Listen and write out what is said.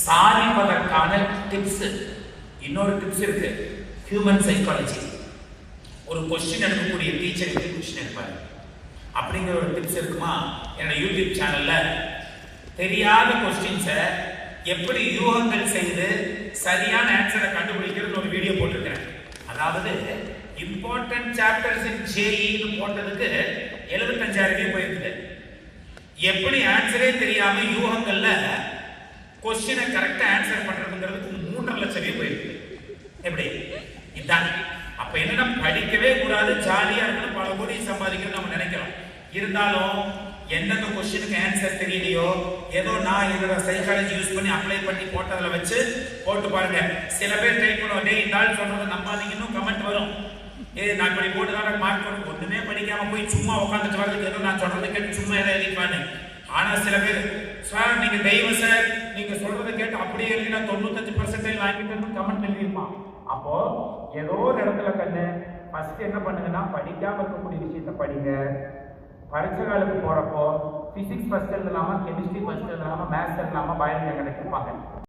சாதிப்பதற்கான tips. இன்னொரு tips இருக்கு, human psychology. ஒரு கொஸ்டின் எடுக்கக்கூடிய டீச்சர் எப்படி கொஸ்டின் எடுப்பாரு அப்படிங்கிற ஒரு டிப்ஸ் இருக்குமா? என்னோட யூடியூப் சேனல்ல தெரியாத கொஸ்டின்ஸை எப்படி யூகங்கள் செய்து சரியான ஆன்சரை கண்டுபிடிக்கிறது ஒரு வீடியோ போட்டிருக்கிறேன். அதாவது இம்பார்ட்டன்ட் சாப்டர்ஸ் இன் ஜேஇன்னு போட்டதுக்கு 75,000 வியூ போயிருக்குது. எப்படி ஆன்சரே தெரியாம யூகங்கள்ல கொஸ்டினை கரெக்டா ஆன்சர் பண்றதுங்கிறதுக்கு 3.5 லட்சம் வியூ போயிருக்கு. எப்படி இதான். அப்ப என்னன்னா படிக்கவே கூடாது, ஜாலியா இருக்கணும், பல கோடி சம்பாதிக்கணும் நம்ம நினைக்கிறோம். இருந்தாலும் எந்தெந்த கொஸ்டினுக்கு ஆன்சர் தெரியலையோ ஏதோ நான் என்னோட சைக்காலஜி யூஸ் பண்ணி அப்ளை பண்ணி போட்டதில் வச்சு போட்டு பாருங்க. சில பேர் ட்ரை பண்ணுவோம், டே இந்த ஆள் சொல்றதை நம்பாதீங்கன்னு கமெண்ட் வரும். நான் இப்படி போட்டு தான் மார்க் பண்ண ஒண்ணுமே படிக்காம போய் சும்மா உட்காந்துட்டு வரதுக்கு ஏதோ நான் சொல்றதை கேட்டு சும்மா ஏதாவது எழுதிப்பான்னு. ஆனா சில பேர் சார் நீங்க தெய்வம் சார் நீங்க சொல்றதை கேட்டு அப்படியே எழுதினா 95% வாங்கிட்டு கமெண்ட் எழுதியிருப்பான். அப்போ ஏதோ ஒரு இடத்துல கண்ணு ஃபர்ஸ்ட் என்ன பண்ணுங்கன்னா படிக்காம இருக்கக்கூடிய விஷயத்த படிங்க. பரீட்சை காலத்துக்கு போறப்போ பிசிக்ஸ் ஃபர்ஸ்ட் எழுதலாமா, கெமிஸ்ட்ரி ஃபர்ஸ்ட் எழுதலாமா, மேத்ஸ் எழுதலாமா, பயாலஜி கிடைக்கும்பாங்க.